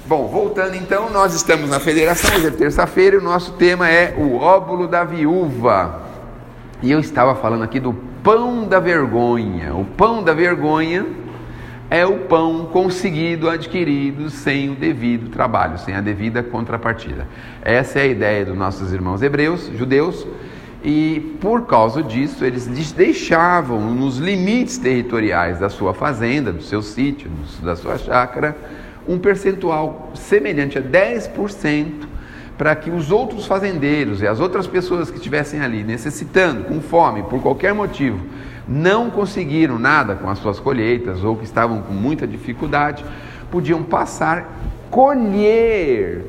Bom, voltando então, nós estamos na federação, hoje é terça-feira, e o nosso tema é o óbolo da viúva. E eu estava falando aqui do pão da vergonha. O pão da vergonha é o pão conseguido, adquirido sem o devido trabalho, sem a devida contrapartida. Essa é a ideia dos nossos irmãos hebreus, judeus, e por causa disso eles deixavam nos limites territoriais da sua fazenda, do seu sítio, da sua chácara, um percentual semelhante a 10% para que os outros fazendeiros e as outras pessoas que estivessem ali necessitando, com fome, por qualquer motivo, não conseguiram nada com as suas colheitas ou que estavam com muita dificuldade, podiam passar, colher,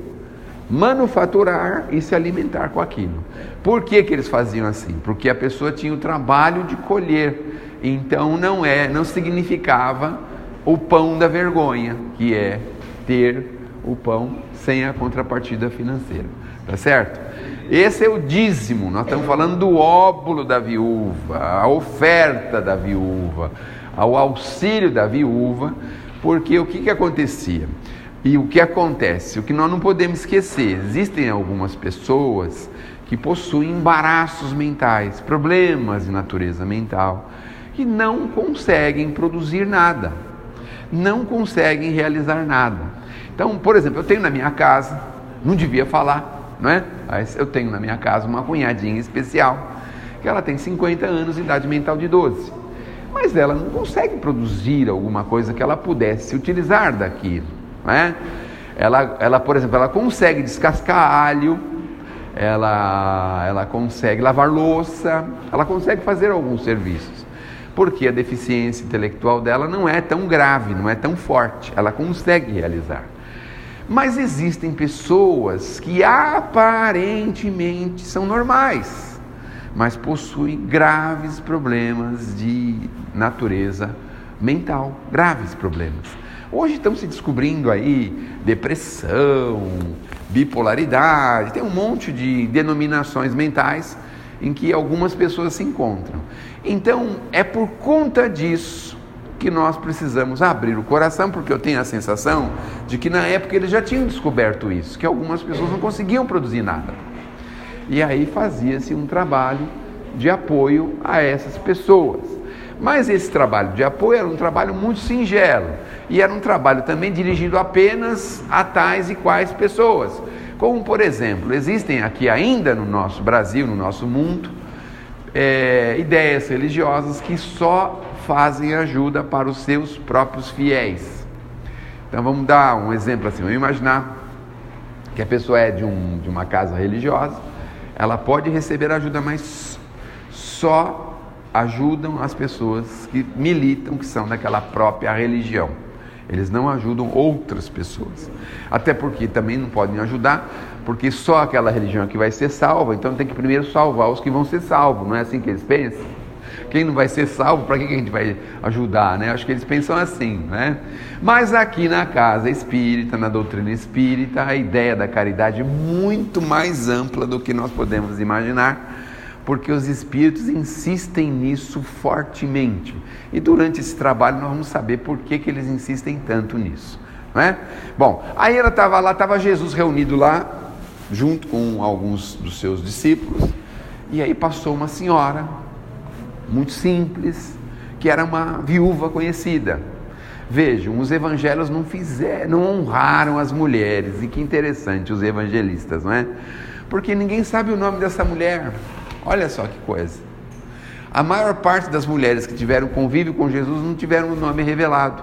manufaturar e se alimentar com aquilo. Por que eles faziam assim? Porque a pessoa tinha o trabalho de colher, então não significava o pão da vergonha, que é ter o pão sem a contrapartida financeira, tá certo? Esse é o dízimo. Nós estamos falando do óbolo da viúva, a oferta da viúva, o auxílio da viúva, porque o que acontecia? E o que acontece? O que nós não podemos esquecer, existem algumas pessoas que possuem embaraços mentais, problemas de natureza mental, que não conseguem produzir nada, não conseguem realizar nada. Então, por exemplo, eu tenho na minha casa, não devia falar, não é? Mas eu tenho na minha casa uma cunhadinha especial, que ela tem 50 anos, idade mental de 12, mas ela não consegue produzir alguma coisa que ela pudesse utilizar daquilo, não é? Ela, por exemplo, ela consegue descascar alho, ela consegue lavar louça, ela consegue fazer alguns serviços, porque a deficiência intelectual dela não é tão grave, não é tão forte, ela consegue realizar. Mas existem pessoas que aparentemente são normais, mas possuem graves problemas de natureza mental, graves problemas. Hoje estão se descobrindo aí depressão, bipolaridade, tem um monte de denominações mentais em que algumas pessoas se encontram. Então, é por conta disso que nós precisamos abrir o coração, porque eu tenho a sensação de que na época eles já tinham descoberto isso, que algumas pessoas não conseguiam produzir nada. E aí fazia-se um trabalho de apoio a essas pessoas. Mas esse trabalho de apoio era um trabalho muito singelo, e era um trabalho também dirigido apenas a tais e quais pessoas. Como, por exemplo, existem aqui ainda no nosso Brasil, no nosso mundo, ideias religiosas que só fazem ajuda para os seus próprios fiéis. Então vamos dar um exemplo assim, vamos imaginar que a pessoa é de uma casa religiosa, ela pode receber ajuda, mas só ajudam as pessoas que militam, que são daquela própria religião. Eles não ajudam outras pessoas, até porque também não podem ajudar, porque só aquela religião que vai ser salva, então tem que primeiro salvar os que vão ser salvos, não é assim que eles pensam? Quem não vai ser salvo, para que a gente vai ajudar, né? Acho que eles pensam assim, né? Mas aqui na casa espírita, na doutrina espírita, a ideia da caridade é muito mais ampla do que nós podemos imaginar, porque os espíritos insistem nisso fortemente. E durante esse trabalho nós vamos saber por que eles insistem tanto nisso, não é? Bom, aí ela estava lá, estava Jesus reunido lá, junto com alguns dos seus discípulos, e aí passou uma senhora, muito simples, que era uma viúva conhecida. Vejam, os evangelhos não honraram as mulheres, e que interessante, os evangelistas, não é? Porque ninguém sabe o nome dessa mulher. Olha só que coisa. A maior parte das mulheres que tiveram convívio com Jesus não tiveram o nome revelado.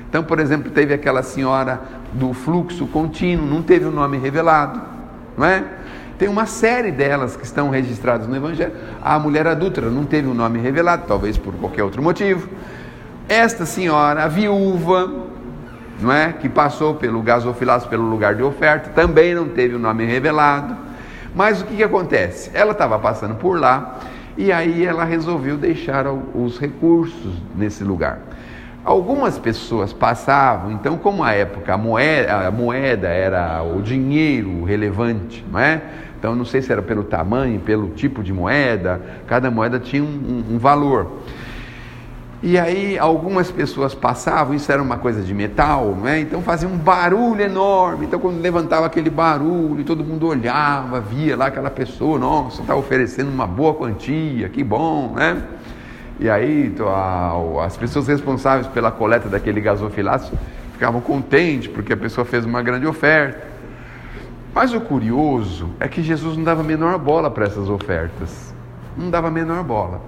Então, por exemplo, teve aquela senhora do fluxo contínuo, não teve o nome revelado, não é? Tem uma série delas que estão registradas no Evangelho. A mulher adúltera não teve o nome revelado, talvez por qualquer outro motivo. Esta senhora, a viúva, não é? Que passou pelo gasofilaço, pelo lugar de oferta, também não teve o nome revelado. Mas o que acontece? Ela estava passando por lá e aí ela resolveu deixar os recursos nesse lugar. Algumas pessoas passavam, então como a época a moeda era o dinheiro relevante, não é? Então não sei se era pelo tamanho, pelo tipo de moeda, cada moeda tinha um valor. E aí algumas pessoas passavam, isso era uma coisa de metal, né? Então fazia um barulho enorme. Então quando levantava aquele barulho, todo mundo olhava, via lá aquela pessoa, nossa, está oferecendo uma boa quantia, que bom, né? E aí as pessoas responsáveis pela coleta daquele gasofilácio ficavam contentes porque a pessoa fez uma grande oferta. Mas o curioso é que Jesus não dava a menor bola para essas ofertas. Não dava a menor bola.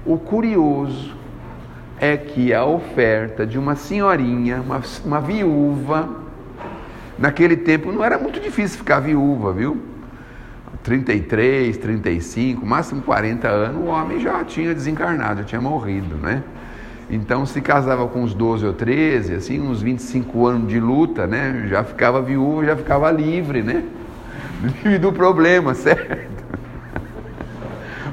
O curioso é que a oferta de uma senhorinha, uma viúva, naquele tempo não era muito difícil ficar viúva, viu? 33, 35, máximo 40 anos, o homem já tinha desencarnado, já tinha morrido, né? Então se casava com uns 12 ou 13, assim, uns 25 anos de luta, né? Já ficava viúva, já ficava livre, né? Livre do problema, certo?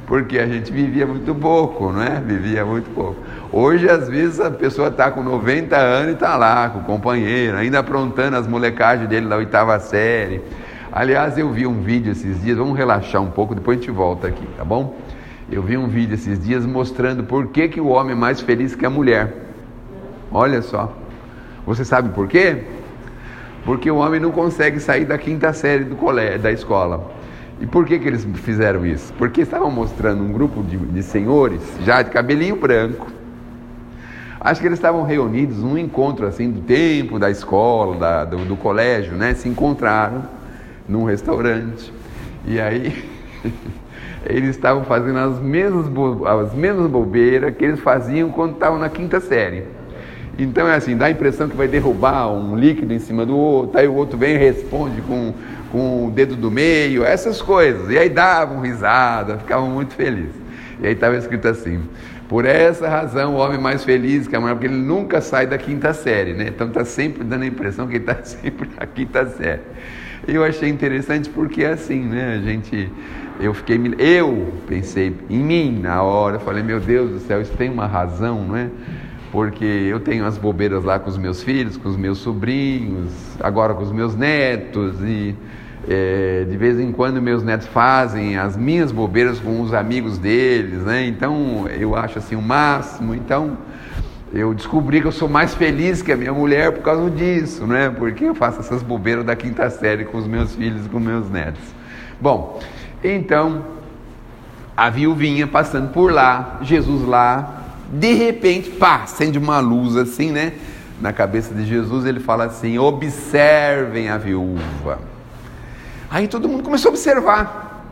Porque a gente vivia muito pouco, né? Vivia muito pouco. Hoje, às vezes, a pessoa está com 90 anos e está lá com o companheiro, ainda aprontando as molecagens dele da 8ª série. Aliás, eu vi um vídeo esses dias, vamos relaxar um pouco, depois a gente volta aqui, tá bom? Eu vi um vídeo esses dias mostrando por que o homem é mais feliz que a mulher. Olha só. Você sabe por quê? Porque o homem não consegue sair da 5ª série do colégio, da escola. E por que eles fizeram isso? Porque estavam mostrando um grupo de senhores, já de cabelinho branco. Acho que eles estavam reunidos num encontro assim do tempo, da escola, do colégio, né? Se encontraram num restaurante. E aí eles estavam fazendo as mesmas bobeiras que eles faziam quando estavam na 5ª série. Então é assim, dá a impressão que vai derrubar um líquido em cima do outro, aí o outro vem e responde com o dedo do meio, essas coisas. E aí davam risada, ficavam muito felizes. E aí estava escrito assim: por essa razão o homem mais feliz que a mulher, porque ele nunca sai da 5ª série, né? Então está sempre dando a impressão que ele está sempre na 5ª série. E eu achei interessante porque é assim, né? Eu pensei em mim na hora, falei, meu Deus do céu, isso tem uma razão, não é? Porque eu tenho as bobeiras lá com os meus filhos, com os meus sobrinhos, agora com os meus netos, e de vez em quando meus netos fazem as minhas bobeiras com os amigos deles, né? Então eu acho assim o máximo. Então eu descobri que eu sou mais feliz que a minha mulher por causa disso, né? Porque eu faço essas bobeiras da 5ª série com os meus filhos e com meus netos. Bom, então a viuvinha passando por lá, Jesus lá, de repente, pá, acende uma luz assim, né? Na cabeça de Jesus, ele fala assim: observem a viúva. Aí todo mundo começou a observar.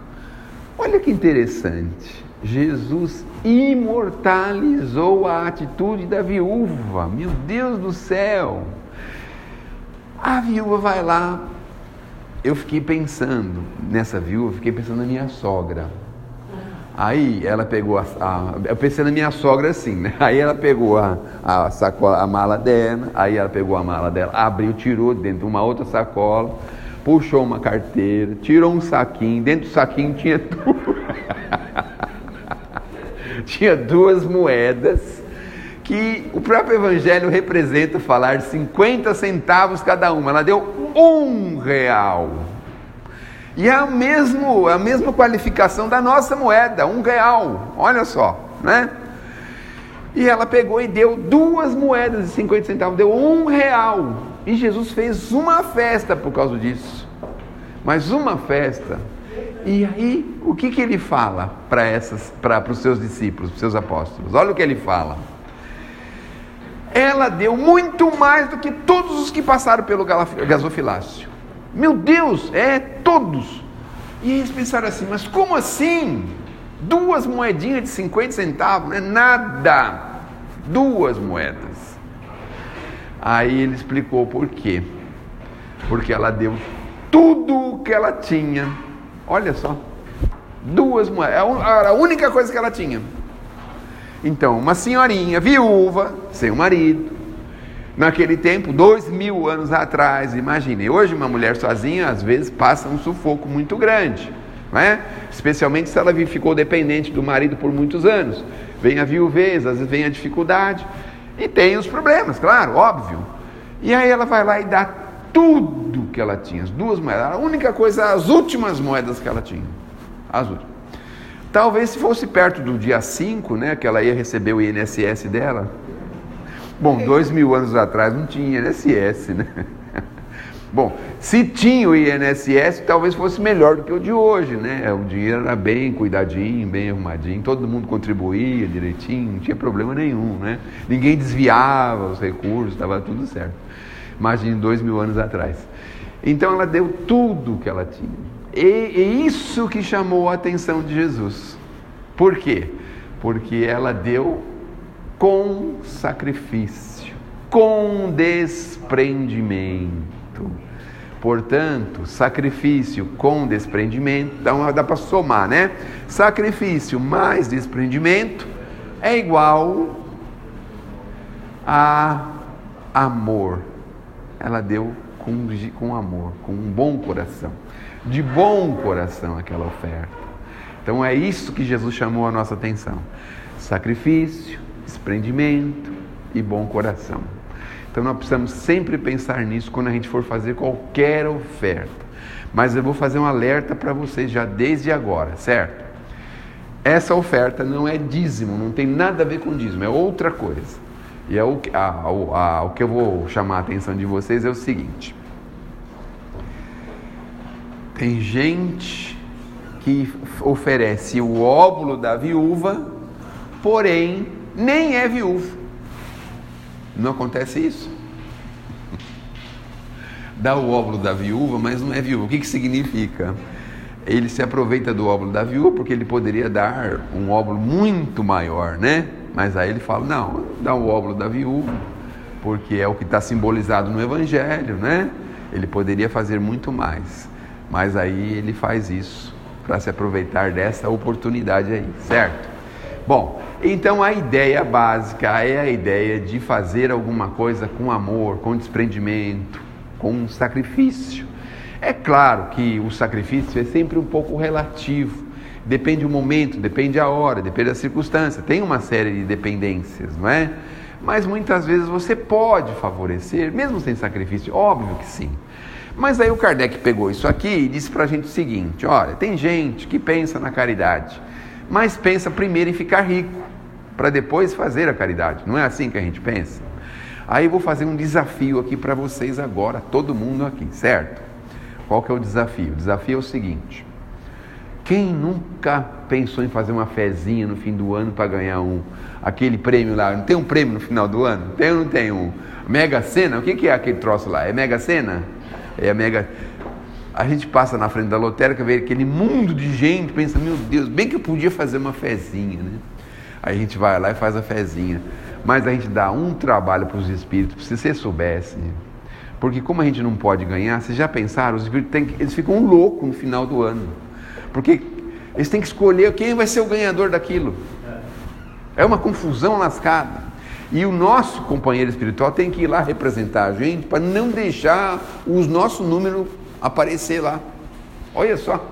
Olha que interessante. Jesus imortalizou a atitude da viúva. Meu Deus do céu. A viúva vai lá. Eu fiquei pensando nessa viúva, fiquei pensando na minha sogra. Aí ela pegou eu pensei na minha sogra assim, né? Aí ela pegou a sacola, a mala dela, aí ela pegou a mala dela, abriu, tirou dentro de uma outra sacola, puxou uma carteira, tirou um saquinho, dentro do saquinho tinha tinha 2 moedas, que o próprio Evangelho representa falar 50 centavos cada uma. Ela deu R$1. E é a mesma qualificação da nossa moeda, R$1, olha só, né? E ela pegou e deu 2 moedas de 50 centavos, deu R$1. E Jesus fez uma festa por causa disso, mas uma festa. E aí, o que ele fala para os seus discípulos, para os seus apóstolos? Olha o que ele fala. Ela deu muito mais do que todos os que passaram pelo gasofilácio. Meu Deus, todos. E eles pensaram assim, mas como assim? 2 moedinhas de 50 centavos, não é nada. 2 moedas. Aí ele explicou por quê. Porque ela deu tudo o que ela tinha. Olha só. 2 moedas. Era a única coisa que ela tinha. Então, uma senhorinha viúva, sem um marido, naquele tempo, 2000 anos atrás, imagine, hoje uma mulher sozinha às vezes passa um sufoco muito grande, não é? Especialmente se ela ficou dependente do marido por muitos anos. Vem a viuvez, às vezes vem a dificuldade, e tem os problemas, claro, óbvio. E aí ela vai lá e dá tudo que ela tinha, as 2 moedas, a única coisa, as últimas moedas que ela tinha, as últimas. Talvez se fosse perto do dia 5, né, que ela ia receber o INSS dela. Bom, 2000 anos atrás não tinha INSS, né? Bom, se tinha o INSS, talvez fosse melhor do que o de hoje, né? O dinheiro era bem cuidadinho, bem arrumadinho, todo mundo contribuía direitinho, não tinha problema nenhum, né? Ninguém desviava os recursos, estava tudo certo. Imagine 2000 anos atrás. Então ela deu tudo que ela tinha. E isso que chamou a atenção de Jesus. Por quê? Porque ela deu com sacrifício, com desprendimento. Portanto, sacrifício com desprendimento, então dá para somar, né? Sacrifício mais desprendimento é igual a amor. Ela deu com amor, com um bom coração. De bom coração aquela oferta. Então é isso que Jesus chamou a nossa atenção. Sacrifício, desprendimento e bom coração. Então nós precisamos sempre pensar nisso quando a gente for fazer qualquer oferta. Mas eu vou fazer um alerta para vocês já desde agora, certo? Essa oferta não é dízimo, não tem nada a ver com dízimo, é outra coisa. E o que eu vou chamar a atenção de vocês é o seguinte. Tem gente que oferece o óbolo da viúva, porém nem é viúvo. Não acontece isso? Dá o óbolo da viúva, mas não é viúva. O que significa? Ele se aproveita do óbolo da viúva porque ele poderia dar um óbolo muito maior, né? Mas aí ele fala, não, dá o óbolo da viúva, porque é o que está simbolizado no Evangelho, né? Ele poderia fazer muito mais, mas aí ele faz isso para se aproveitar dessa oportunidade aí, certo? Bom, então a ideia básica é a ideia de fazer alguma coisa com amor, com desprendimento, com sacrifício. É claro que o sacrifício é sempre um pouco relativo, depende do momento, depende da hora, depende da circunstância, tem uma série de dependências, não é? Mas muitas vezes você pode favorecer, mesmo sem sacrifício, óbvio que sim. Mas aí o Kardec pegou isso aqui e disse pra gente o seguinte, olha, tem gente que pensa na caridade, mas pensa primeiro em ficar rico, para depois fazer a caridade. Não é assim que a gente pensa? Aí eu vou fazer um desafio aqui para vocês agora, todo mundo aqui, certo? Qual que é o desafio? O desafio é o seguinte. Quem nunca pensou em fazer uma fezinha no fim do ano para ganhar aquele prêmio lá? Não tem um prêmio no final do ano? Tem ou não tem um? Mega Sena? O que é aquele troço lá? É Mega Sena? É a Mega... A gente passa na frente da lotérica, vê aquele mundo de gente, pensa, meu Deus, bem que eu podia fazer uma fezinha, né? Aí a gente vai lá e faz a fezinha. Mas a gente dá um trabalho para os espíritos, se você soubesse. Porque como a gente não pode ganhar, vocês já pensaram, os espíritos eles ficam loucos no final do ano. Porque eles têm que escolher quem vai ser o ganhador daquilo. É uma confusão lascada. E o nosso companheiro espiritual tem que ir lá representar a gente para não deixar os nossos números aparecer lá. Olha só,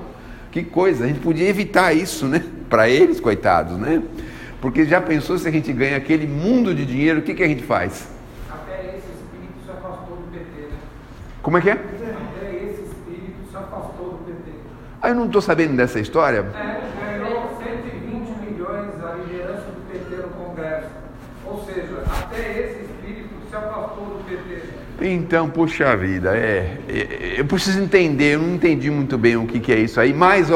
que coisa, a gente podia evitar isso, né? Para eles, coitados, né? Porque já pensou se a gente ganha aquele mundo de dinheiro, o que a gente faz? Até esse espírito se afastou do PT, né? Como é que é? Até esse espírito se afastou do PT. Ah, eu não estou sabendo dessa história. Ganhou 120 milhões a liderança do PT no Congresso. Ou seja, até esse espírito se afastou do PT. Então, puxa vida, eu preciso entender, eu não entendi muito bem o que é isso aí, mas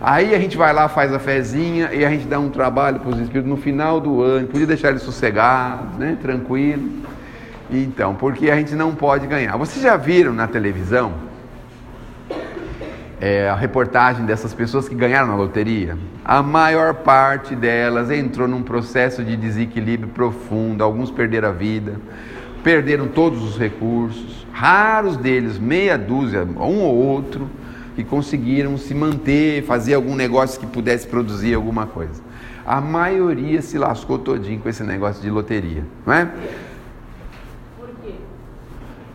aí a gente vai lá, faz a fezinha e a gente dá um trabalho para os espíritos no final do ano, podia deixar eles sossegados, né, tranquilo. Então, porque a gente não pode ganhar. Vocês já viram na televisão a reportagem dessas pessoas que ganharam na loteria? A maior parte delas entrou num processo de desequilíbrio profundo, alguns perderam a vida, perderam todos os recursos, raros deles, meia dúzia, um ou outro, que conseguiram se manter, fazer algum negócio que pudesse produzir alguma coisa. A maioria se lascou todinho com esse negócio de loteria, não é? Por quê?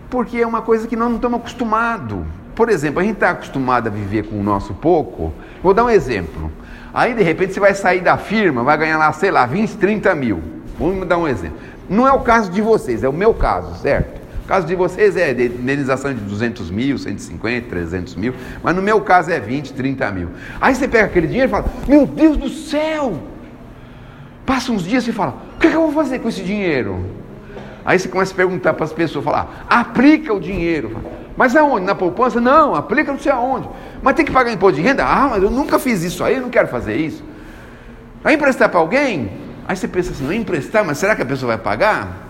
Porque é uma coisa que nós não estamos acostumados. Por exemplo, a gente está acostumado a viver com o nosso pouco. Vou dar um exemplo. Aí, de repente, você vai sair da firma, vai ganhar lá, sei lá, 20, 30 mil. Vamos dar um exemplo. Não é o caso de vocês, é o meu caso, certo? No caso de vocês é de indenização de 200 mil, 150, 300 mil, mas no meu caso é 20, 30 mil. Aí você pega aquele dinheiro e fala, meu Deus do céu! Passa uns dias e fala, o que eu vou fazer com esse dinheiro? Aí você começa a perguntar para as pessoas, falar, aplica o dinheiro. Mas aonde? Na poupança? Não, aplica não sei aonde. Mas tem que pagar imposto de renda? Ah, mas eu nunca fiz isso aí, eu não quero fazer isso. Vai emprestar para alguém? Aí você pensa assim, não emprestar, mas será que a pessoa vai pagar?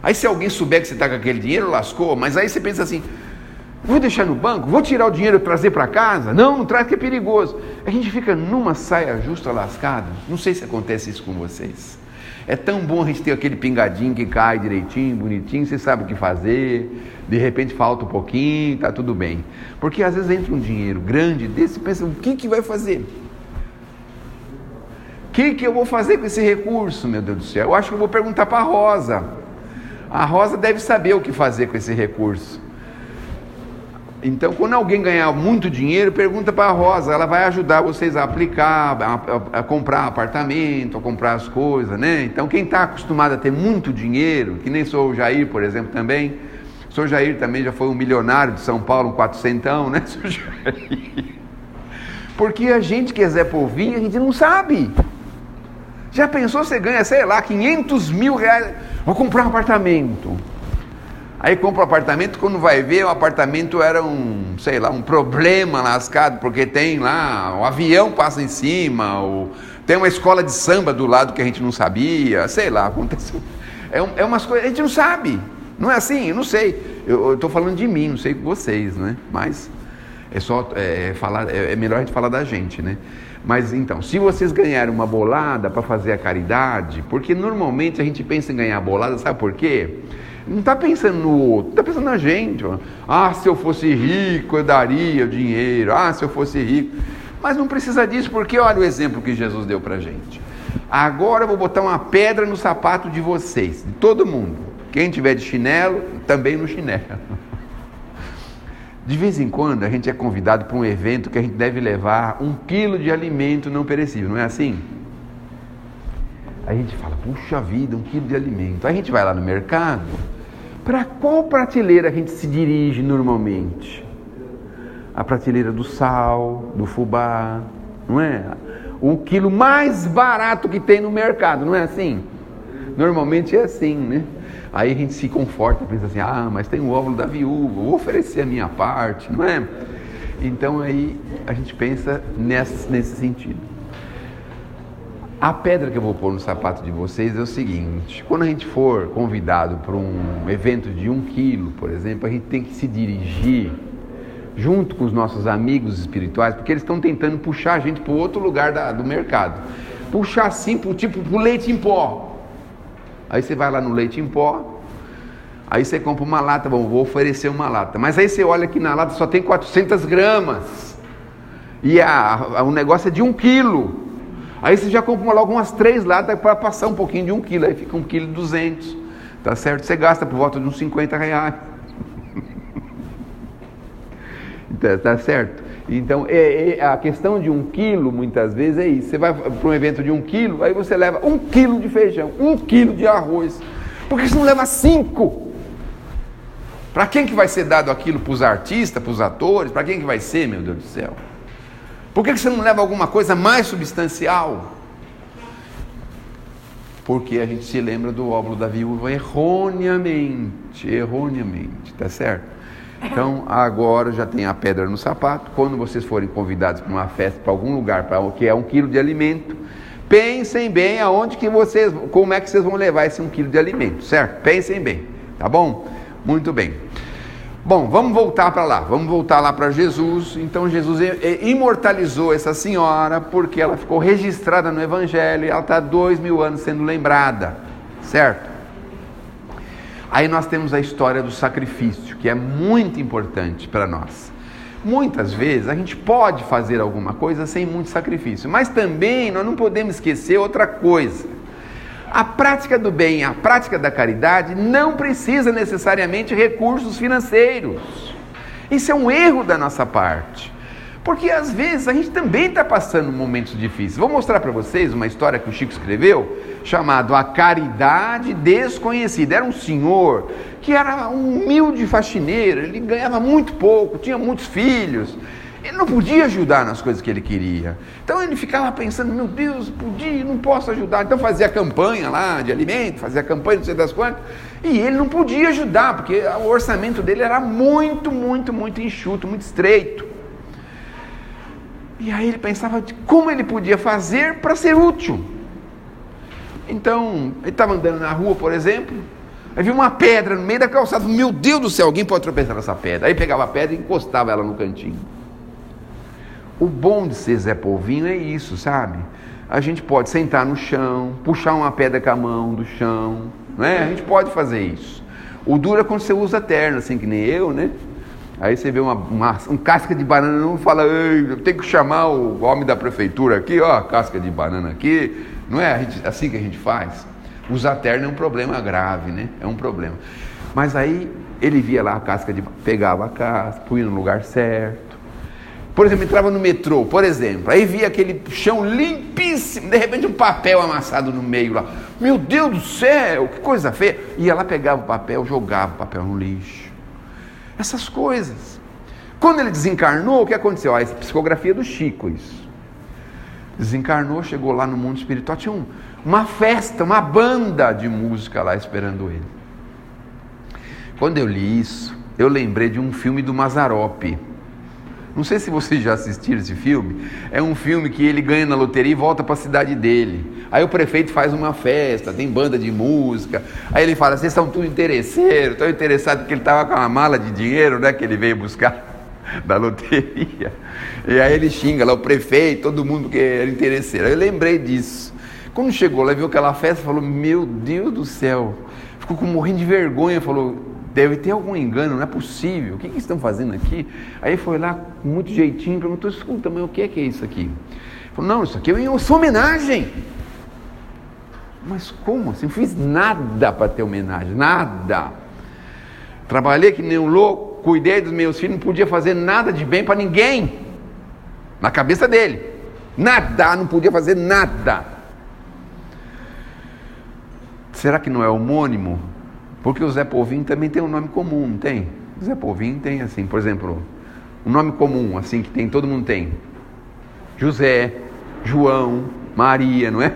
Aí se alguém souber que você está com aquele dinheiro, lascou. Mas aí você pensa assim, vou deixar no banco? Vou tirar o dinheiro e trazer para casa? Não, não traz que é perigoso. A gente fica numa saia justa lascada. Não sei se acontece isso com vocês. É tão bom a gente ter aquele pingadinho que cai direitinho, bonitinho, você sabe o que fazer, de repente falta um pouquinho, está tudo bem. Porque às vezes entra um dinheiro grande desse e pensa, o que vai fazer? O que eu vou fazer com esse recurso, meu Deus do céu? Eu acho que eu vou perguntar para a Rosa. A Rosa deve saber o que fazer com esse recurso. Então, quando alguém ganhar muito dinheiro, pergunta para a Rosa, ela vai ajudar vocês a aplicar, a comprar apartamento, a comprar as coisas, né? Então, quem está acostumado a ter muito dinheiro, que nem sou o Jair, por exemplo, também. O senhor Jair também já foi um milionário de São Paulo, um 400, né, senhor Jair? Porque a gente que é Zé Polvinho, a gente não sabe. Já pensou, você ganha, sei lá, 500 mil reais, vou comprar um apartamento. Aí compra um apartamento, quando vai ver, o apartamento era um problema lascado, porque tem lá, o avião passa em cima, tem uma escola de samba do lado que a gente não sabia, sei lá, aconteceu. É umas coisas, a gente não sabe, não é assim, eu não sei. Eu estou falando de mim, não sei com vocês, né? Mas é melhor a gente falar da gente, né? Mas então, se vocês ganharem uma bolada para fazer a caridade, porque normalmente a gente pensa em ganhar bolada, sabe por quê? Não está pensando no outro, está pensando na gente. Ah, se eu fosse rico, eu daria o dinheiro. Ah, se eu fosse rico. Mas não precisa disso, porque olha o exemplo que Jesus deu para a gente. Agora eu vou botar uma pedra no sapato de vocês, de todo mundo. Quem tiver de chinelo, também no chinelo. De vez em quando a gente é convidado para um evento que a gente deve levar 1 quilo de alimento não perecível, não é assim? Aí a gente fala, puxa vida, 1 quilo de alimento. Aí a gente vai lá no mercado, para qual prateleira a gente se dirige normalmente? A prateleira do sal, do fubá, não é? O quilo mais barato que tem no mercado, não é assim? Normalmente é assim, né? Aí a gente se conforta, pensa assim, mas tem o óvulo da viúva, vou oferecer a minha parte, não é? Então aí a gente pensa nesse sentido. A pedra que eu vou pôr no sapato de vocês é o seguinte, quando a gente for convidado para um evento de 1 quilo, por exemplo, a gente tem que se dirigir junto com os nossos amigos espirituais, porque eles estão tentando puxar a gente para o outro lugar do mercado. Puxar assim, pro leite em pó. Aí você vai lá no leite em pó, aí você compra uma lata, vou oferecer uma lata. Mas aí você olha que na lata só tem 400 gramas. E o negócio é de 1 quilo. Aí você já compra logo umas 3 latas para passar um pouquinho de 1 quilo. Aí fica 1,2 kg. Tá certo? Você gasta por volta de uns 50 reais. Tá certo? Então, a questão de 1 quilo, muitas vezes, é isso. Você vai para um evento de 1 quilo, aí você leva 1 quilo de feijão, 1 quilo de arroz. Por que você não leva 5? Para quem que vai ser dado aquilo? Para os artistas, para os atores? Para quem que vai ser, meu Deus do céu? Por que você não leva alguma coisa mais substancial? Porque a gente se lembra do óvulo da viúva erroneamente, tá certo? Então, agora já tem a pedra no sapato. Quando vocês forem convidados para uma festa, para algum lugar, que é 1 quilo de alimento, pensem bem como é que vocês vão levar esse 1 quilo de alimento, certo? Pensem bem, tá bom? Muito bem. Bom, vamos voltar para lá, vamos voltar lá para Jesus. Então Jesus imortalizou essa senhora, porque ela ficou registrada no Evangelho, e ela está há 2000 anos sendo lembrada, certo? Aí nós temos a história do sacrifício, que é muito importante para nós. Muitas vezes a gente pode fazer alguma coisa sem muito sacrifício, mas também nós não podemos esquecer outra coisa. A prática do bem, a prática da caridade não precisa necessariamente recursos financeiros. Isso é um erro da nossa parte. Porque às vezes a gente também está passando momentos difíceis. Vou mostrar para vocês uma história que o Chico escreveu, chamado A Caridade Desconhecida. Era um senhor que era um humilde faxineiro, ele ganhava muito pouco, tinha muitos filhos. Ele não podia ajudar nas coisas que ele queria. Então ele ficava pensando, meu Deus, podia, não posso ajudar. Então fazia campanha lá de alimento, fazia campanha não sei das quantas. E ele não podia ajudar, porque o orçamento dele era muito enxuto, muito estreito. E aí ele pensava de como ele podia fazer para ser útil. Então, ele estava andando na rua, por exemplo, aí viu uma pedra no meio da calçada. Meu Deus do céu, alguém pode tropeçar nessa pedra. Aí pegava a pedra e encostava ela no cantinho. O bom de ser Zé Polvinho é isso, sabe? A gente pode sentar no chão, puxar uma pedra com a mão do chão, não é? A gente pode fazer isso. O duro é quando você usa terno, assim que nem eu, né? Aí você vê um casca de banana, não fala, eu tenho que chamar o homem da prefeitura aqui, ó, casca de banana aqui. Não é assim que a gente faz? Usar terno é um problema grave, né? É um problema. Mas aí ele via lá a casca de banana, pegava a casca, punha no lugar certo. Por exemplo, entrava no metrô, por exemplo, aí via aquele chão limpíssimo, de repente um papel amassado no meio lá. Meu Deus do céu, que coisa feia. Ia lá, pegava o papel, jogava o papel no lixo. Essas coisas. Quando ele desencarnou, o que aconteceu? A psicografia do Chico, isso. Desencarnou, chegou lá no mundo espiritual, tinha uma festa, uma banda de música lá esperando ele. Quando eu li isso, eu lembrei de um filme do Mazzaropi. Não sei se vocês já assistiram esse filme. É um filme que ele ganha na loteria e volta para a cidade dele. Aí o prefeito faz uma festa, tem banda de música. Aí ele fala, vocês são tudo interesseiros, estão interessados porque ele estava com uma mala de dinheiro, né, que ele veio buscar da loteria. E aí ele xinga lá o prefeito, todo mundo que era interesseiro. Aí eu lembrei disso. Quando chegou lá, viu aquela festa, falou, meu Deus do céu. Ficou morrendo de vergonha, falou, deve ter algum engano, não é possível, o que estão fazendo aqui? Aí foi lá, com muito jeitinho, perguntou, escuta, mas o que é isso aqui? Falou, não, isso aqui é uma homenagem. Mas como assim? Não fiz nada para ter homenagem, nada. Trabalhei que nem um louco, cuidei dos meus filhos, não podia fazer nada de bem para ninguém, na cabeça dele, nada, não podia fazer nada. Será que não é homônimo? Porque o Zé Polvinho também tem um nome comum, não tem? O Zé Polvinho tem assim, por exemplo, um nome comum, assim, que tem, todo mundo tem. José, João, Maria, não é?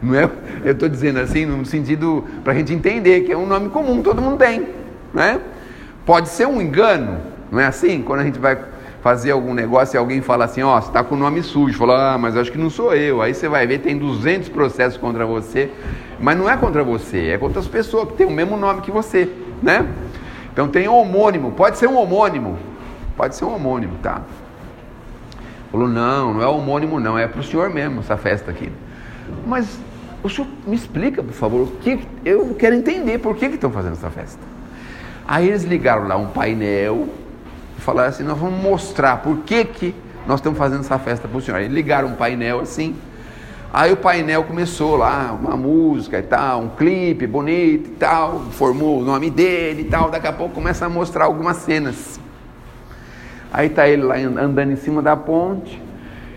Não é? Eu estou dizendo assim, no sentido, para a gente entender que é um nome comum, todo mundo tem, não é? Pode ser um engano, não é assim? Quando a gente vai fazer algum negócio e alguém fala assim, ó, você está com o nome sujo, fala, mas acho que não sou eu. Aí você vai ver, tem 200 processos contra você, mas não é contra você, é contra as pessoas que têm o mesmo nome que você, né? Então tem um homônimo, pode ser um homônimo, tá? Falou, não é homônimo não, é para o senhor mesmo essa festa aqui. Mas o senhor me explica, por favor, eu quero entender por que estão fazendo essa festa. Aí eles ligaram lá um painel, falaram assim, nós vamos mostrar por que nós estamos fazendo essa festa para o senhor. Aí ligaram um painel assim, aí o painel começou lá, uma música e tal, um clipe bonito e tal, formou o nome dele e tal, daqui a pouco começa a mostrar algumas cenas. Aí está ele lá andando em cima da ponte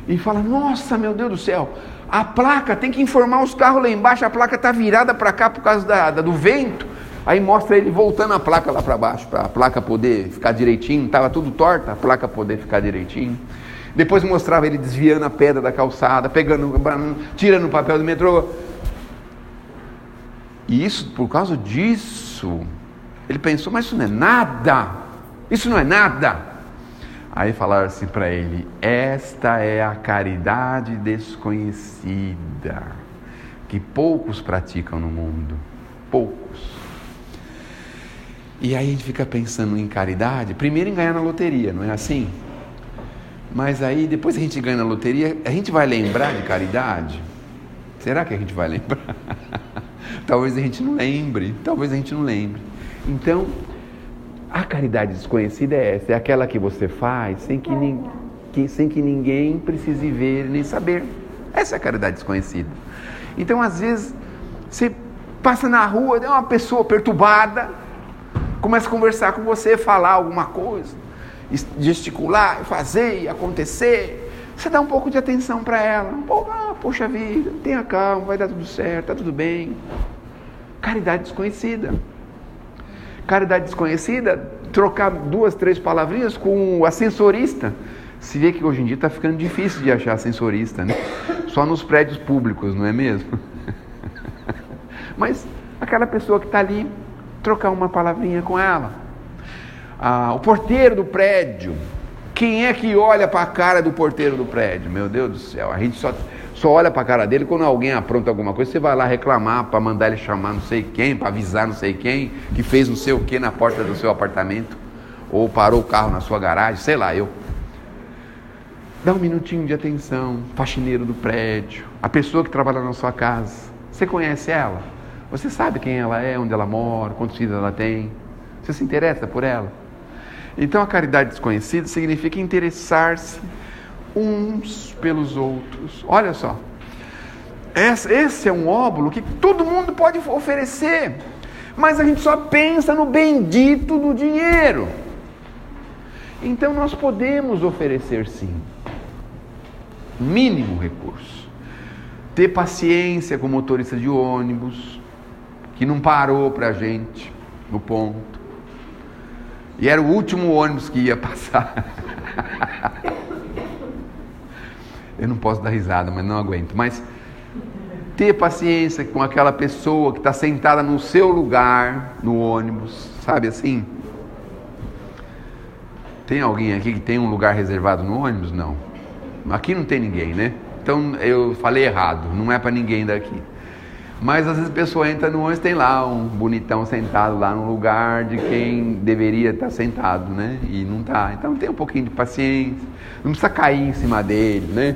e fala, nossa, meu Deus do céu, a placa, tem que informar os carros lá embaixo, a placa está virada para cá por causa do vento. Aí mostra ele voltando a placa lá para baixo, para a placa poder ficar direitinho, estava tudo torta, a placa poder ficar direitinho. Depois mostrava ele desviando a pedra da calçada, tirando o papel do metrô. E isso, por causa disso, ele pensou, mas isso não é nada, isso não é nada. Aí falaram assim para ele, esta é a caridade desconhecida, que poucos praticam no mundo, poucos. E aí a gente fica pensando em caridade, primeiro em ganhar na loteria, não é assim? Mas aí depois que a gente ganha na loteria, a gente vai lembrar de caridade? Será que a gente vai lembrar? Talvez a gente não lembre, Então, a caridade desconhecida é essa, é aquela que você faz sem que ninguém precise ver nem saber. Essa é a caridade desconhecida. Então, às vezes, você passa na rua, é uma pessoa perturbada, começa a conversar com você, falar alguma coisa, gesticular, fazer e acontecer. Você dá um pouco de atenção para ela. Poxa vida, tenha calma, vai dar tudo certo, está tudo bem. Caridade desconhecida. Caridade desconhecida, trocar 2, 3 palavrinhas com o ascensorista. Se vê que hoje em dia está ficando difícil de achar ascensorista, né? Só nos prédios públicos, não é mesmo? Mas aquela pessoa que está ali, trocar uma palavrinha com ela. O porteiro do prédio. Quem é que olha para a cara do porteiro do prédio? Meu Deus do céu, a gente só olha para a cara dele quando alguém apronta alguma coisa. Você vai lá reclamar para mandar ele chamar não sei quem, para avisar não sei quem, que fez não sei o que na porta do seu apartamento, ou parou o carro na sua garagem, sei lá, Dá um minutinho de atenção, faxineiro do prédio, a pessoa que trabalha na sua casa. Você conhece ela? Você sabe quem ela é, onde ela mora, quantos filhos ela tem? Você se interessa por ela? Então a caridade desconhecida significa interessar-se uns pelos outros. Olha só, esse é um óbolo que todo mundo pode oferecer, mas a gente só pensa no bendito do dinheiro. Então nós podemos oferecer sim, mínimo recurso. Ter paciência com o motorista de ônibus, que não parou para a gente no ponto. E era o último ônibus que ia passar. Eu não posso dar risada, mas não aguento. Mas ter paciência com aquela pessoa que está sentada no seu lugar, no ônibus, sabe assim? Tem alguém aqui que tem um lugar reservado no ônibus? Não. Aqui não tem ninguém, né? Então eu falei errado, não é para ninguém daqui. Mas às vezes a pessoa entra no ônibus, tem lá um bonitão sentado lá no lugar de quem deveria estar sentado, né? E não está. Então tem um pouquinho de paciência. Não precisa cair em cima dele, né?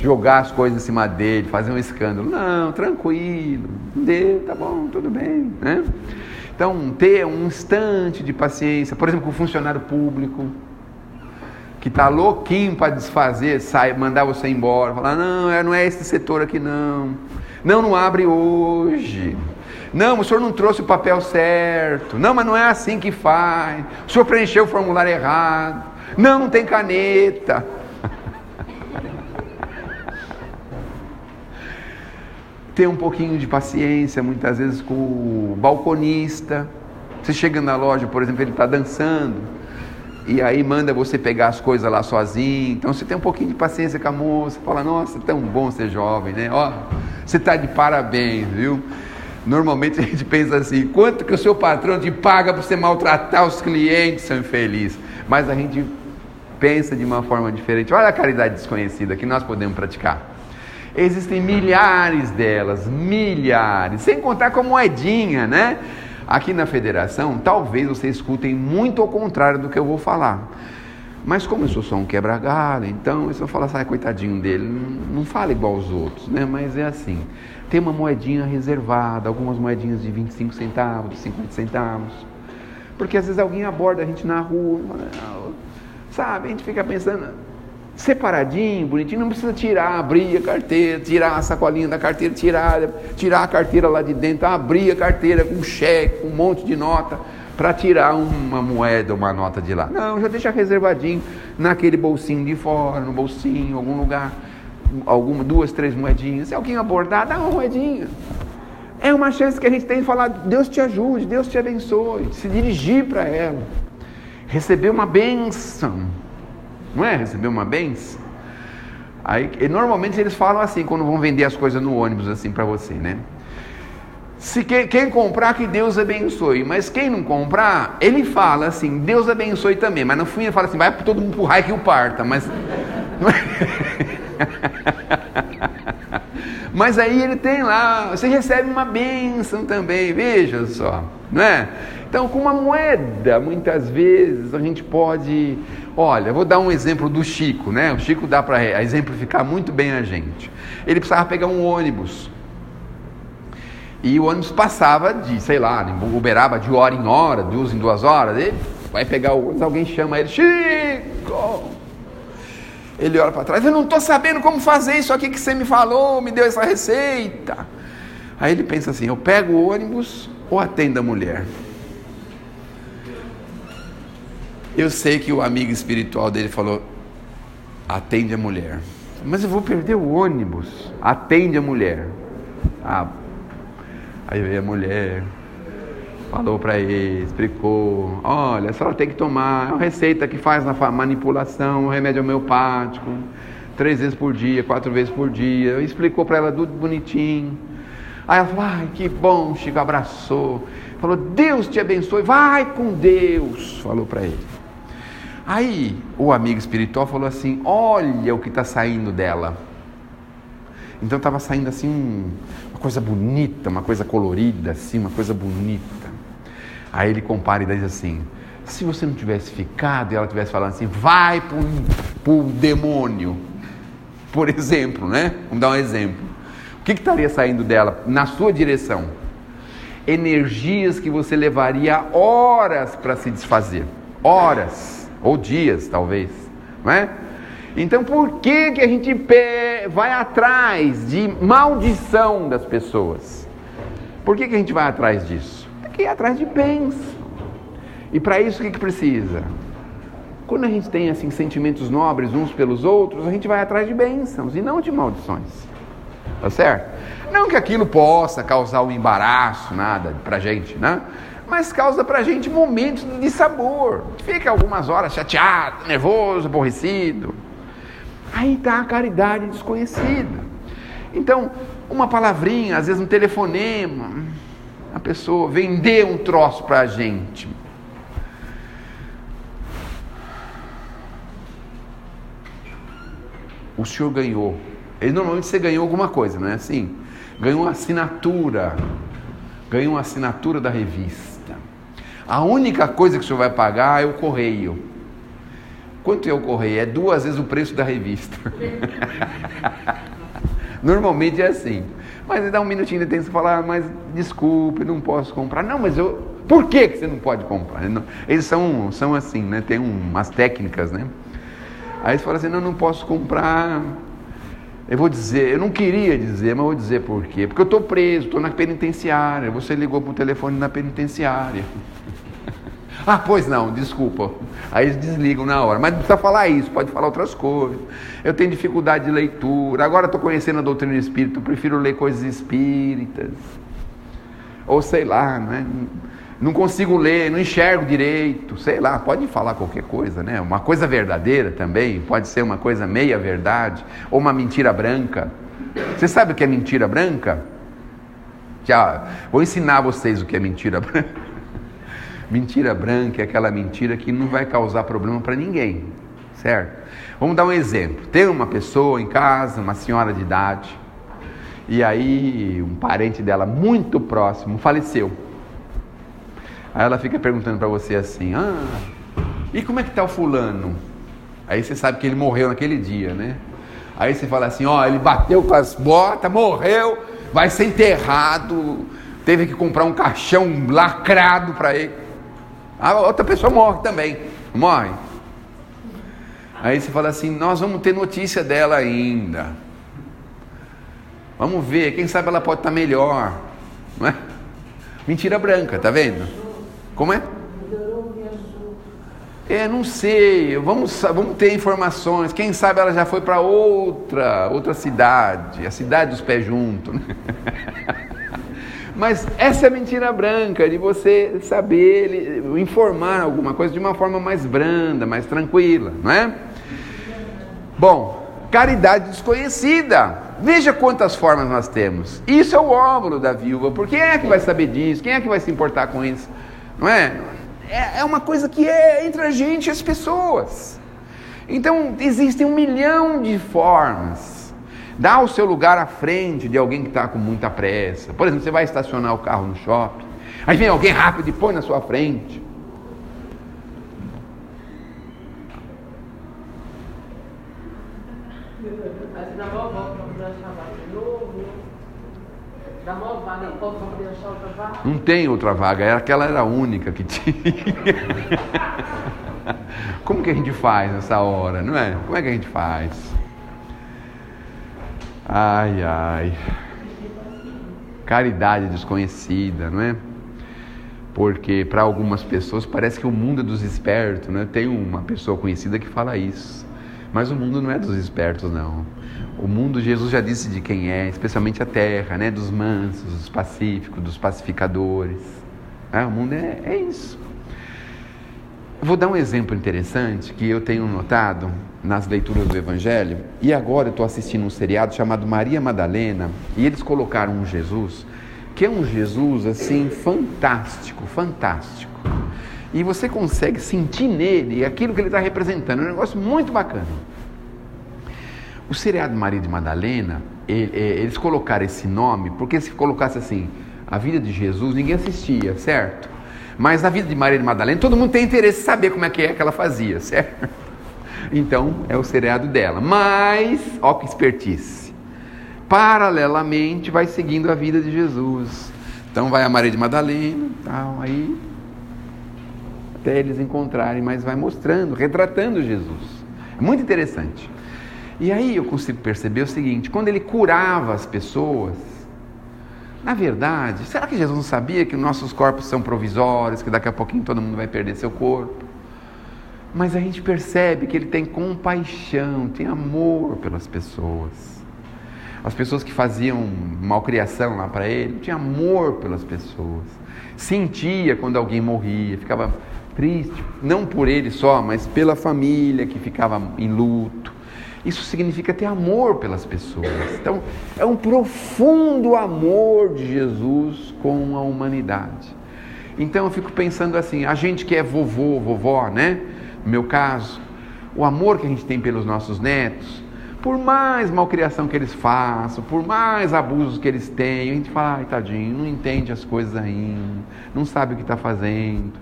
Jogar as coisas em cima dele, fazer um escândalo. Não, tranquilo. Tá bom, tudo bem, né? Então ter um instante de paciência. Por exemplo, com o funcionário público, que está louquinho para desfazer, mandar você embora. Falar, não é esse setor aqui não. Não abre hoje. Não, o senhor não trouxe o papel certo. Não, mas não é assim que faz. O senhor preencheu o formulário errado. Não tem caneta. Ter um pouquinho de paciência, muitas vezes, com o balconista. Você chega na loja, por exemplo, ele está dançando, e aí manda você pegar as coisas lá sozinho. Então você tem um pouquinho de paciência com a moça, fala, nossa, tão bom ser jovem, né? Ó, você está de parabéns, viu? Normalmente a gente pensa assim, quanto que o seu patrão te paga para você maltratar os clientes, seu infeliz? Mas a gente pensa de uma forma diferente. Olha a caridade desconhecida que nós podemos praticar. Existem milhares delas, milhares, sem contar com a moedinha, né? Aqui na federação, talvez vocês escutem muito ao contrário do que eu vou falar. Mas como eu sou só um quebra-galho, então eu só falo assim, coitadinho dele, não fala igual aos outros, né? Mas é assim, tem uma moedinha reservada, algumas moedinhas de 25 centavos, de 50 centavos. Porque às vezes alguém aborda a gente na rua, sabe? A gente fica pensando, separadinho, bonitinho, não precisa abrir a carteira, tirar a sacolinha da carteira, tirar a carteira lá de dentro, abrir a carteira com cheque, com um monte de nota, para tirar uma moeda, uma nota de lá. Não, já deixa reservadinho naquele bolsinho de fora, no bolsinho, em algum lugar, 2, 3 moedinhas. Se alguém abordar, dá uma moedinha. É uma chance que a gente tem de falar, Deus te ajude, Deus te abençoe, se dirigir para ela, receber uma bênção. Não é? Receber uma bênção? Aí, normalmente eles falam assim, quando vão vender as coisas no ônibus, assim, para você, né? Se quem comprar, que Deus abençoe. Mas quem não comprar, ele fala assim, Deus abençoe também. Mas no fim ele fala assim, vai todo mundo pro raio que o parta. Mas aí ele tem lá, você recebe uma bênção também, veja só, não é? Então, com uma moeda, muitas vezes, a gente pode... Olha, eu vou dar um exemplo do Chico, né? O Chico dá para exemplificar muito bem a gente. Ele precisava pegar um ônibus. E o ônibus passava de, sei lá, em Uberaba de hora em hora, 2 em 2 horas. Ele vai pegar o ônibus, alguém chama ele, Chico! Ele olha para trás, eu não estou sabendo como fazer isso aqui que você me falou, me deu essa receita. Aí ele pensa assim, eu pego o ônibus ou atendo a mulher? Eu sei que o amigo espiritual dele falou: atende a mulher. Mas eu vou perder o ônibus. Atende a mulher. Aí veio a mulher, falou para ele, explicou: olha, a senhora tem que tomar, é uma receita que faz na manipulação, um remédio homeopático, 3 vezes por dia, 4 vezes por dia. Explicou para ela tudo bonitinho. Aí ela falou: ai, que bom. Chico abraçou, falou: Deus te abençoe, vai com Deus, falou para ele. Aí o amigo espiritual falou assim: olha o que está saindo dela. Então estava saindo assim uma coisa bonita, uma coisa colorida, assim, uma coisa bonita. Aí ele compara e diz assim: se você não tivesse ficado e ela tivesse falando assim, vai pro demônio, por exemplo, né? Vamos dar um exemplo. O que estaria saindo dela na sua direção? Energias que você levaria horas para se desfazer. Horas, ou dias talvez, não é? Então por que a gente vai atrás de maldição das pessoas? Por que a gente vai atrás disso? Porque é atrás de bênção. E para isso o que precisa? Quando a gente tem assim sentimentos nobres uns pelos outros, a gente vai atrás de bênçãos e não de maldições. Tá certo? Não que aquilo possa causar um embaraço, nada pra gente, né? Mas causa pra gente momentos de sabor. Fica algumas horas chateado, nervoso, aborrecido. Aí está a caridade desconhecida. Então, uma palavrinha, às vezes um telefonema, a pessoa vender um troço pra gente. O senhor ganhou. Normalmente você ganhou alguma coisa, não é assim? Ganhou uma assinatura. Ganhou uma assinatura da revista. A única coisa que o senhor vai pagar é o correio. Quanto é o correio? É 2 vezes o preço da revista. Normalmente é assim. Mas dá um minutinho de tempo, você fala: mas desculpe, não posso comprar. Não, mas por que você não pode comprar? Eles são assim, né? Tem umas técnicas, né? Aí você fala assim: não posso comprar. Eu vou dizer, eu não queria dizer, mas vou dizer por quê. Porque eu estou preso, estou na penitenciária. Você ligou para o telefone na penitenciária. Ah, pois não, desculpa. Aí eles desligam na hora. Mas não precisa falar isso, pode falar outras coisas. Eu tenho dificuldade de leitura. Agora estou conhecendo a doutrina espírita, eu prefiro ler coisas espíritas. Ou sei lá, né? Não consigo ler, não enxergo direito. Sei lá, pode falar qualquer coisa, né? Uma coisa verdadeira também, pode ser uma coisa meia verdade, ou uma mentira branca. Você sabe o que é mentira branca? Já vou ensinar vocês o que é mentira branca. Mentira branca é aquela mentira que não vai causar problema para ninguém, certo? Vamos dar um exemplo. Tem uma pessoa em casa, uma senhora de idade, e aí um parente dela muito próximo faleceu. Aí ela fica perguntando para você assim: e como é que está o fulano? Aí você sabe que ele morreu naquele dia, né? Aí você fala assim: ele bateu com as botas, morreu, vai ser enterrado, teve que comprar um caixão lacrado para ele. A outra pessoa morre também, morre. Aí você fala assim: nós vamos ter notícia dela ainda. Vamos ver, quem sabe ela pode estar melhor, não é? Mentira branca, tá vendo? Como é? Não sei, vamos ter informações. Quem sabe ela já foi para outra cidade, a cidade dos pés juntos, né? Mas essa é a mentira branca, de você saber informar alguma coisa de uma forma mais branda, mais tranquila, não é? Bom, caridade desconhecida. Veja quantas formas nós temos. Isso é o óvulo da viúva. Por quem é que vai saber disso? Quem é que vai se importar com isso? Não é? É uma coisa que é entre a gente e as pessoas. Então, existem 1 milhão de formas. Dá o seu lugar à frente de alguém que está com muita pressa. Por exemplo, você vai estacionar o carro no shopping, aí vem alguém rápido e põe na sua frente. Mas dá uma volta para poder achar vaga de novo. Dá uma vaga para poder achar outra vaga. Não tem outra vaga, aquela era a única que tinha. Como que a gente faz nessa hora, não é? Como é que a gente faz? Ai, caridade desconhecida, não é? Porque para algumas pessoas parece que o mundo é dos espertos, né? Tem uma pessoa conhecida que fala isso. Mas o mundo não é dos espertos, não. O mundo, Jesus já disse de quem é, especialmente a terra, né? Dos mansos, dos pacíficos, dos pacificadores. O mundo é isso. Vou dar um exemplo interessante que eu tenho notado nas leituras do Evangelho. E agora eu estou assistindo um seriado chamado Maria Madalena. E eles colocaram um Jesus, que é um Jesus assim fantástico, fantástico. E você consegue sentir nele aquilo que ele está representando. É um negócio muito bacana. O seriado Maria de Madalena, eles colocaram esse nome, porque se colocasse assim, a vida de Jesus, ninguém assistia, certo? Mas a vida de Maria de Madalena, todo mundo tem interesse em saber como é que ela fazia, certo? Então, é o seriado dela. Mas, ó que espertice, paralelamente vai seguindo a vida de Jesus. Então vai a Maria de Madalena, tal, aí até eles encontrarem, mas vai mostrando, retratando Jesus. É muito interessante. E aí eu consigo perceber o seguinte, quando ele curava as pessoas, na verdade, será que Jesus não sabia que nossos corpos são provisórios, que daqui a pouquinho todo mundo vai perder seu corpo? Mas a gente percebe que ele tem compaixão, tem amor pelas pessoas. As pessoas que faziam malcriação lá para ele, tinha amor pelas pessoas. Sentia quando alguém morria, ficava triste, não por ele só, mas pela família que ficava em luto. Isso significa ter amor pelas pessoas. Então, é um profundo amor de Jesus com a humanidade. Então, eu fico pensando assim, a gente que é vovô, vovó, né? No meu caso, o amor que a gente tem pelos nossos netos, por mais malcriação que eles façam, por mais abusos que eles tenham, a gente fala, ai, tadinho, não entende as coisas ainda, não sabe o que está fazendo.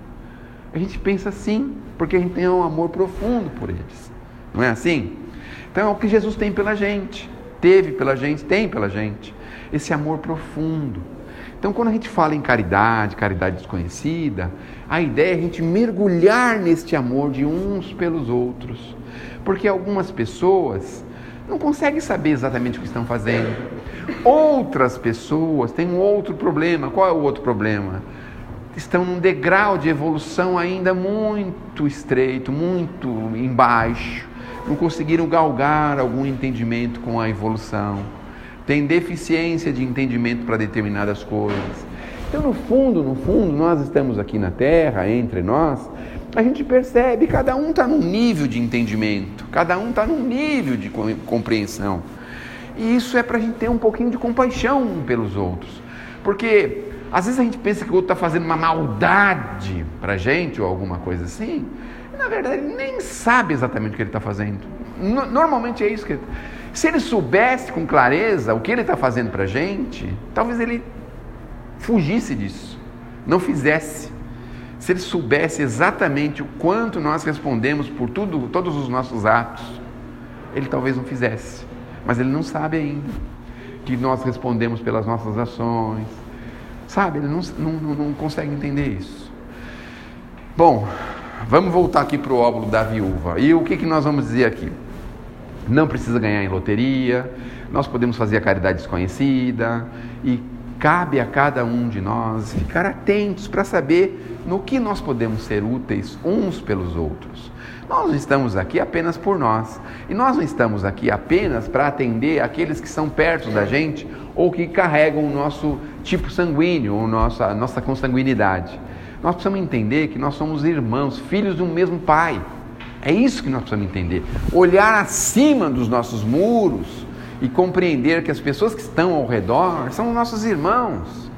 A gente pensa assim, porque a gente tem um amor profundo por eles. Não é assim? Então é o que Jesus tem pela gente, teve pela gente, tem pela gente, esse amor profundo. Então quando a gente fala em caridade, caridade desconhecida, a ideia é a gente mergulhar neste amor de uns pelos outros, porque algumas pessoas não conseguem saber exatamente o que estão fazendo, outras pessoas têm um outro problema. Qual é o outro problema? Estão num degrau de evolução ainda muito estreito, muito embaixo, não conseguiram galgar algum entendimento com a evolução, tem deficiência de entendimento para determinadas coisas. Então, no fundo, nós estamos aqui na Terra, entre nós, a gente percebe, cada um está num nível de entendimento, cada um está num nível de compreensão. E isso é para a gente ter um pouquinho de compaixão um pelos outros, porque às vezes a gente pensa que o outro está fazendo uma maldade para a gente, ou alguma coisa assim, na verdade, ele nem sabe exatamente o que ele está fazendo. Normalmente é isso que ele... Se ele soubesse com clareza o que ele está fazendo para a gente, talvez ele fugisse disso, não fizesse. Se ele soubesse exatamente o quanto nós respondemos por todos os nossos atos, ele talvez não fizesse. Mas ele não sabe ainda que nós respondemos pelas nossas ações. Sabe, ele não consegue entender isso. Bom, vamos voltar aqui para o óbolo da viúva. E o que nós vamos dizer aqui? Não precisa ganhar em loteria, nós podemos fazer a caridade desconhecida, e cabe a cada um de nós ficar atentos para saber no que nós podemos ser úteis uns pelos outros. Nós não estamos aqui apenas por nós, e nós não estamos aqui apenas para atender aqueles que são perto da gente, ou que carregam o nosso tipo sanguíneo, ou a nossa consanguinidade. Nós precisamos entender que nós somos irmãos, filhos de um mesmo pai. É isso que nós precisamos entender. Olhar acima dos nossos muros e compreender que as pessoas que estão ao redor são nossos irmãos.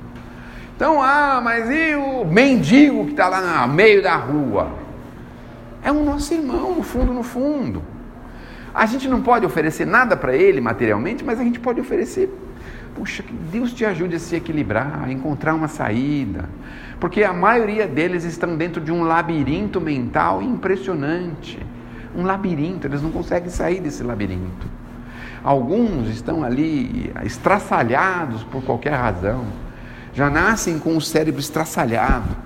Então, mas e o mendigo que está lá no meio da rua? É o nosso irmão, no fundo, no fundo. A gente não pode oferecer nada para ele materialmente, mas a gente pode oferecer, puxa, que Deus te ajude a se equilibrar, a encontrar uma saída. Porque a maioria deles estão dentro de um labirinto mental impressionante. Um labirinto, eles não conseguem sair desse labirinto. Alguns estão ali estraçalhados por qualquer razão. Já nascem com o cérebro estraçalhado,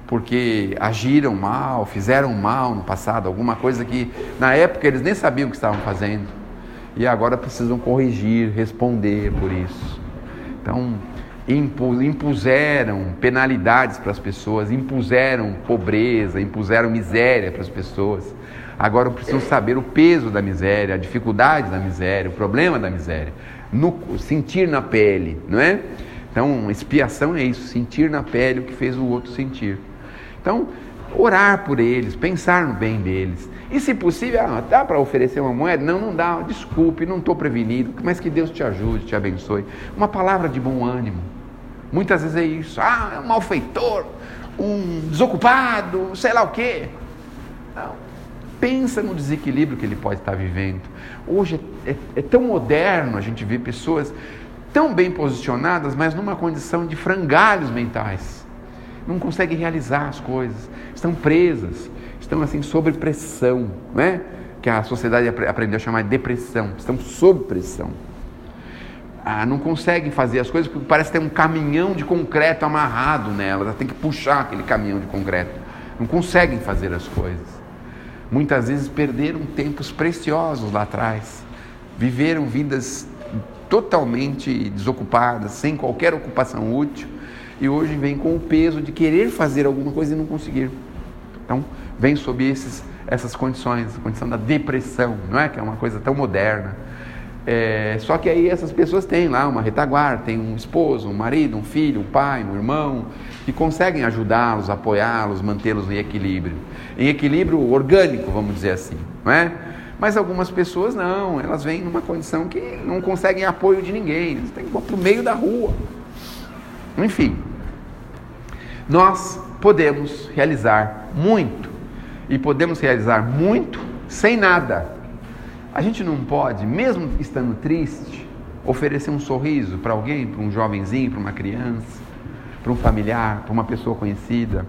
porque agiram mal, fizeram mal no passado, alguma coisa que na época eles nem sabiam o que estavam fazendo. E agora precisam corrigir, responder por isso. Então, impuseram penalidades para as pessoas, impuseram pobreza, impuseram miséria para as pessoas. Agora precisam saber o peso da miséria, a dificuldade da miséria, o problema da miséria, sentir na pele, não é? Então, expiação é isso, sentir na pele o que fez o outro sentir. Então, orar por eles, pensar no bem deles. E se possível, dá para oferecer uma moeda? Não, não dá, desculpe, não estou prevenido, mas que Deus te ajude, te abençoe. Uma palavra de bom ânimo. Muitas vezes é isso, é um malfeitor, um desocupado, sei lá o quê. Não. Pensa no desequilíbrio que ele pode estar vivendo. Hoje é tão moderno a gente ver pessoas tão bem posicionadas, mas numa condição de frangalhos mentais. Não conseguem realizar as coisas, estão presas, estão assim sob pressão, né? Que a sociedade aprendeu a chamar de depressão, estão sob pressão. Não conseguem fazer as coisas porque parece ter um caminhão de concreto amarrado nelas, tem que puxar aquele caminhão de concreto, não conseguem fazer as coisas. Muitas vezes perderam tempos preciosos lá atrás, viveram vidas totalmente desocupadas, sem qualquer ocupação útil, e hoje vem com o peso de querer fazer alguma coisa e não conseguir. Então, vem sob essas condições, a condição da depressão, não é? Que é uma coisa tão moderna. Só que aí essas pessoas têm lá uma retaguarda, tem um esposo, um marido, um filho, um pai, um irmão, que conseguem ajudá-los, apoiá-los, mantê-los em equilíbrio orgânico, vamos dizer assim, não é? Mas algumas pessoas não, elas vêm numa condição que não conseguem apoio de ninguém, eles têm que ir para o meio da rua. Enfim, nós podemos realizar muito, e podemos realizar muito sem nada. A gente não pode, mesmo estando triste, oferecer um sorriso para alguém, para um jovenzinho, para uma criança, para um familiar, para uma pessoa conhecida.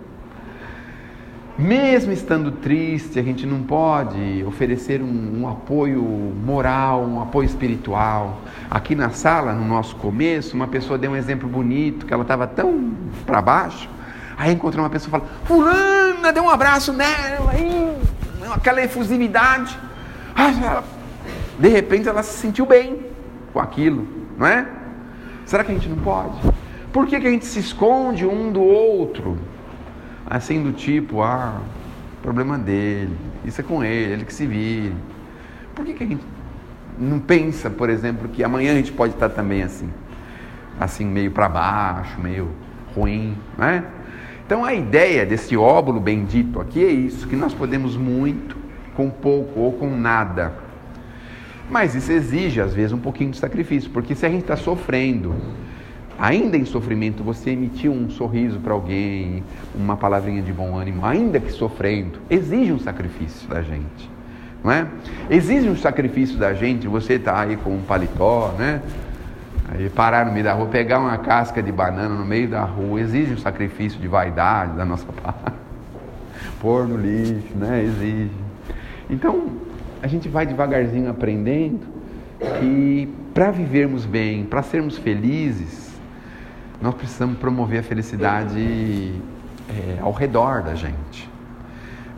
Mesmo estando triste, a gente não pode oferecer um apoio moral, um apoio espiritual. Aqui na sala, no nosso começo, uma pessoa deu um exemplo bonito, que ela estava tão para baixo, aí encontrou uma pessoa e falou: fulana, deu um abraço nela, aquela efusividade. De repente ela se sentiu bem com aquilo, não é? Será que a gente não pode? Por que a gente se esconde um do outro? Assim do tipo, problema dele, isso é com ele que se vire. Por que a gente não pensa, por exemplo, que amanhã a gente pode estar também assim meio para baixo, meio ruim, não é? Então a ideia desse óbolo bendito aqui é isso, que nós podemos muito com pouco ou com nada. Mas isso exige às vezes um pouquinho de sacrifício, porque se a gente está sofrendo, ainda em sofrimento, você emitir um sorriso para alguém, uma palavrinha de bom ânimo, ainda que sofrendo, exige um sacrifício da gente, não é? Exige um sacrifício da gente, você tá aí com um paletó, né? Aí parar no meio da rua, pegar uma casca de banana no meio da rua, exige um sacrifício de vaidade da nossa parte, pôr no lixo, né? Exige. Então, a gente vai devagarzinho aprendendo que para vivermos bem, para sermos felizes, nós precisamos promover a felicidade ao redor da gente.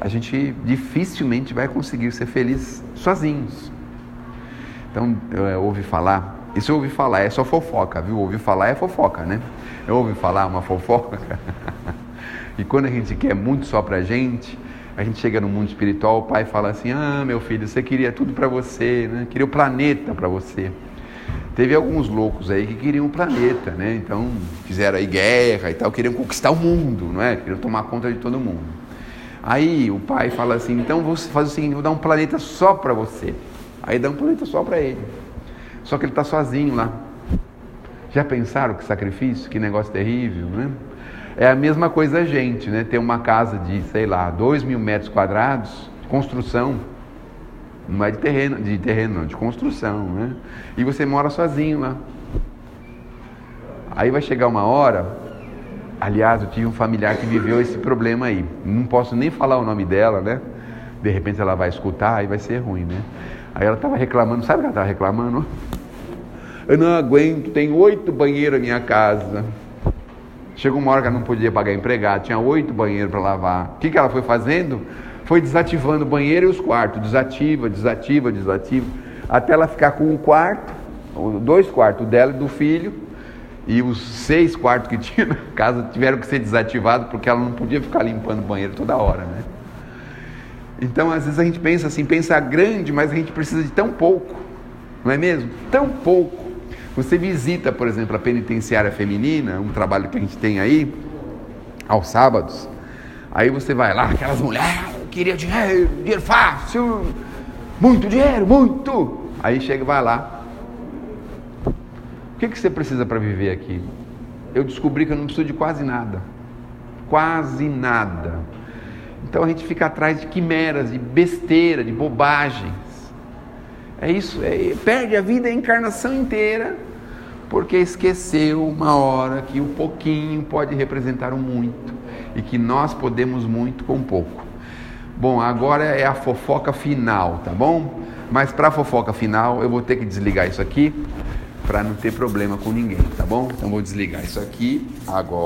A gente dificilmente vai conseguir ser feliz sozinhos. Então, eu ouvi falar, isso eu ouvi falar, é só fofoca, viu? Ouvi falar é fofoca, né? Eu ouvi falar uma fofoca. E quando a gente quer muito só pra gente, a gente chega no mundo espiritual, o pai fala assim: meu filho, você queria tudo para você, né? Queria o planeta para você. Teve alguns loucos aí que queriam o planeta, né? Então fizeram aí guerra e tal, queriam conquistar o mundo, não é? Queriam tomar conta de todo mundo. Aí o pai fala assim: então você faz o seguinte, vou dar um planeta só para você. Aí dá um planeta só para ele. Só que ele está sozinho lá. Já pensaram que sacrifício, que negócio terrível, né? É a mesma coisa a gente, né? Ter uma casa de, 2.000 metros quadrados, de construção, não é de terreno, não, de construção, né? E você mora sozinho lá. Aí vai chegar uma hora, aliás, eu tive um familiar que viveu esse problema aí, não posso nem falar o nome dela, né? De repente ela vai escutar e vai ser ruim, né? Aí ela estava reclamando, sabe o que ela estava reclamando? Eu não aguento, tem 8 banheiros na minha casa. Chegou uma hora que ela não podia pagar empregado, tinha 8 banheiros para lavar. O que ela foi fazendo? Foi desativando o banheiro e os quartos, desativa, até ela ficar com um quarto, 2 quartos dela e do filho, E os 6 quartos que tinha na casa tiveram que ser desativados porque ela não podia ficar limpando o banheiro toda hora, né? Então, às vezes a gente pensa assim, pensa grande, mas a gente precisa de tão pouco, não é mesmo? Tão pouco. Você visita, por exemplo, a penitenciária feminina, um trabalho que a gente tem aí, aos sábados, aí você vai lá, aquelas mulheres, queria dinheiro, dinheiro fácil, muito dinheiro, muito. Aí chega e vai lá. O que você precisa para viver aqui? Eu descobri que eu não preciso de quase nada. Quase nada. Então a gente fica atrás de quimeras, de besteira, de bobagens. É isso, perde a vida, a encarnação inteira, porque esqueceu uma hora que o pouquinho pode representar o muito, e que nós podemos muito com pouco. Bom, agora é a fofoca final, tá bom? Mas para a fofoca final eu vou ter que desligar isso aqui, para não ter problema com ninguém, tá bom? Então vou desligar isso aqui agora.